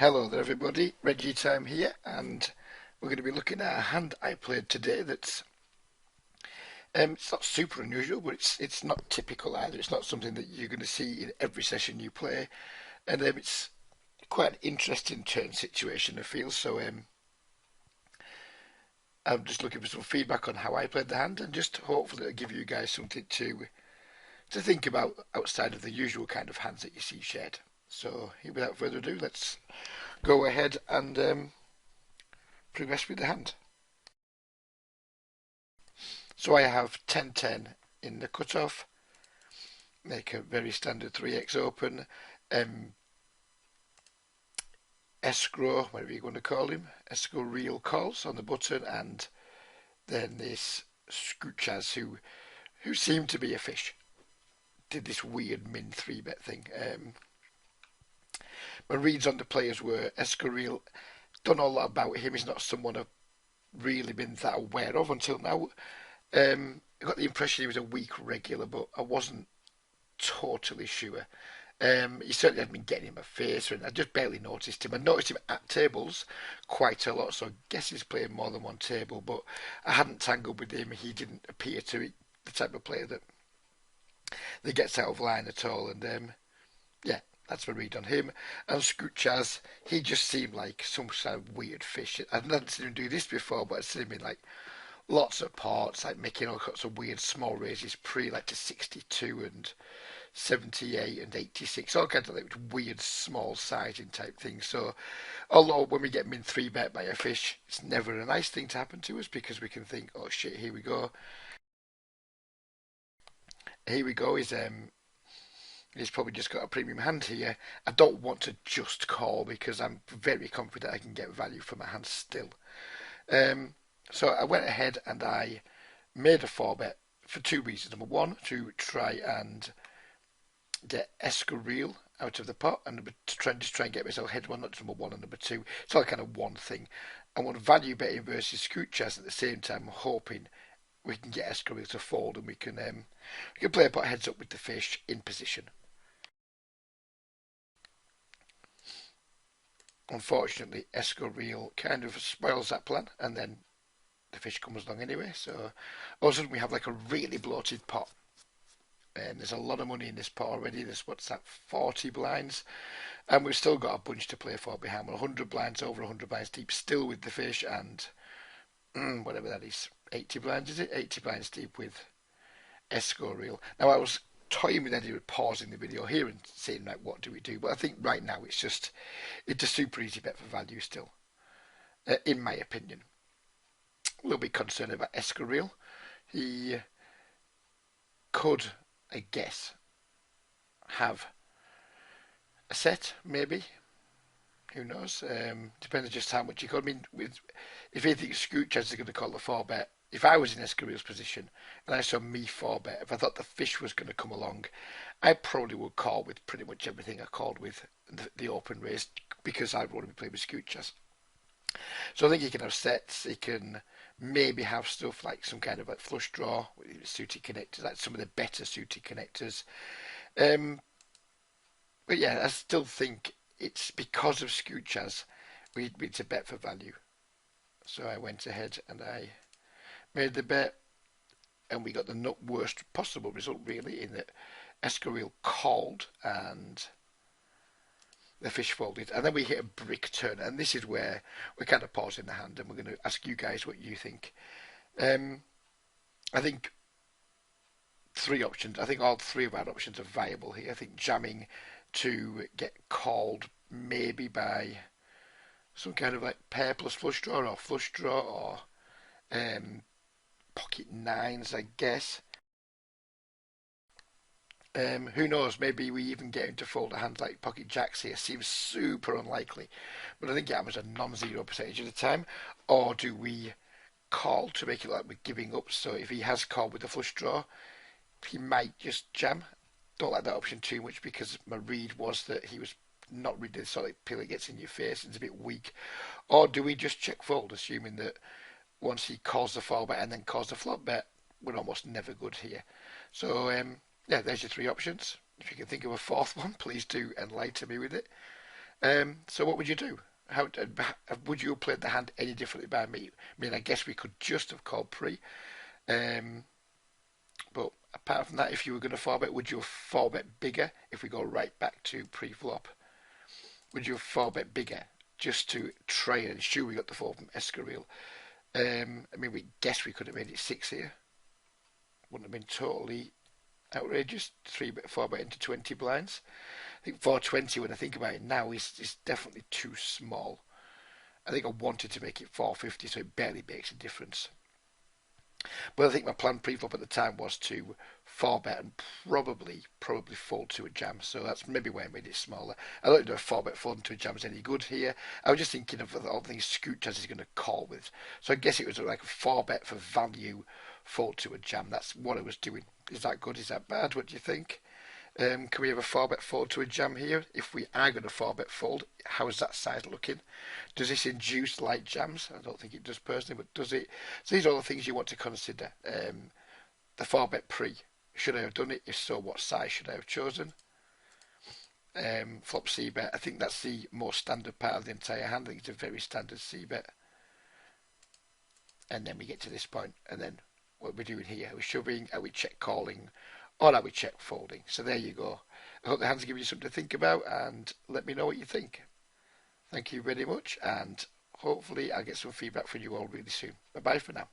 Hello there everybody, RegiTime here, and we're going to be looking at a hand I played today that's it's not super unusual, but it's not typical either. It's not something that you're going to see in every session you play, and it's quite an interesting turn situation I feel. So I'm just looking for some feedback on how I played the hand, and just hopefully it'll give you guys something to think about outside of the usual kind of hands that you see shared. So without further ado, let's go ahead and progress with the hand. So I have 10-10 in the cutoff, make a very standard 3x open, escrow, whatever you want to call him, escrow real calls on the button, and then this Scoochaz who seemed to be a fish, did this weird min 3-bet thing. My reads on the players were escrow real, don't know a lot about him, he's not someone I've really been that aware of until now. I got the impression he was a weak regular, but I wasn't totally sure. He certainly hadn't been getting in my face, and I just barely noticed him. I noticed him at tables quite a lot, so I guess he's playing more than one table, but I hadn't tangled with him. He didn't appear to be the type of player that gets out of line at all, and yeah, that's my read on him. And Scoochaz, he just seemed like some sort of weird fish. I've never seen him do this before, but I've seen him in like lots of parts, like making all sorts of weird small raises like to 62 and 78 and 86, all kinds of like weird small sizing type things. So, although when we get min 3-bet by a fish, it's never a nice thing to happen to us because we can think, oh shit, here we go. Here we go. He's probably just got a premium hand here. I don't want to just call because I'm very confident I can get value for my hand still. So I went ahead and I made a 4-bet for two reasons. Number one, to try and get Escorial out of the pot, and to try and get myself head one, not number one and number two. It's all kind of one thing. I want value betting versus Scoochaz at the same time, hoping we can get Escorial to fold and we can play a pot heads up with the fish in position. Unfortunately, Escorial kind of spoils that plan, and then the fish comes along anyway. So all of a sudden we have like a really bloated pot. There's a lot of money in this pot already. There's what's that, 40 blinds, and we've still got a bunch to play for behind. We're 100 blinds over, 100 blinds deep, still with the fish, and whatever that is, 80 blinds is it? 80 blinds deep with Escorial. Now I was toying with the idea of pausing the video here and saying, like, what do we do? But I think right now it's a super easy bet for value still, in my opinion. A little bit concerned about Escorial. He could, I guess, have a set, maybe. Who knows? Depends just how much he could. I mean, if he thinks Scoochaz is going to call the 4-bet, if I was in Escorial's position and I saw me 4-bet, if I thought the fish was going to come along, I probably would call with pretty much everything I called with the open raise because I'd want to be playing with Scoochaz. So I think he can have sets. He can maybe have stuff like some kind of like flush draw with suited connectors, like some of the better suited connectors. But yeah, I still think it's because of Scoochaz it's a bet for value. So I went ahead and I made the bet, and we got the worst possible result really, in that Escorial called and the fish folded, and then we hit a brick turn, and this is where we're kind of pausing the hand, and we're going to ask you guys what you think. I think three options. I think all three of our options are viable here. I think jamming to get called maybe by some kind of like pair plus flush draw or flush draw or pocket nines, I guess. Who knows? Maybe we even get into fold a hand like pocket jacks here. Seems super unlikely, but I think it happens a non-zero percentage of the time. Or do we call to make it like we're giving up? So if he has called with a flush draw, he might just jam. Don't like that option too much because my read was that he was not really the sort of pill that gets in your face and it's a bit weak. Or do we just check fold, assuming that once he calls the 4-bet and then calls the flop bet, we're almost never good here. So yeah, there's your three options. If you can think of a fourth one, please do enlighten me with it. So what would you do? How would you have played the hand any differently by me? I mean, I guess we could just have called pre. Um, but apart from that, if you were going to four bet, would you have four bet bigger? If we go right back to pre-flop, would you have four bet bigger just to try and ensure we got the four from Escorial? I mean, we guess we could have made it six here. Wouldn't have been totally outrageous. Three bet, four bet into 20 blinds. I think 420, when I think about it now, is definitely too small. I think I wanted to make it 450, so it barely makes a difference. But I think my plan pre-flop at the time was to four bet and probably fold to a jam. So that's maybe why I made it smaller. I don't know if four bet folding to a jam is any good here. I was just thinking of all the things Scoot is going to call with. So I guess it was like a four bet for value, fold to a jam. That's what I was doing. Is that good? Is that bad? What do you think? Can we have a four bet fold to a jam here? If we are going to four bet fold, how is that side looking? Does this induce light jams? I don't think it does personally, but does it? So these are all the things you want to consider. The four bet pre. Should I have done it? If so, what size should I have chosen? Flop C bet. I think that's the most standard part of the entire hand. I think it's a very standard C bet. And then we get to this point, and then what we're doing here? Are we shoving? Are we check calling? Or are we check folding? So there you go. I hope the hands give you something to think about, and let me know what you think. Thank you very much, and hopefully I'll get some feedback from you all really soon. Bye bye for now.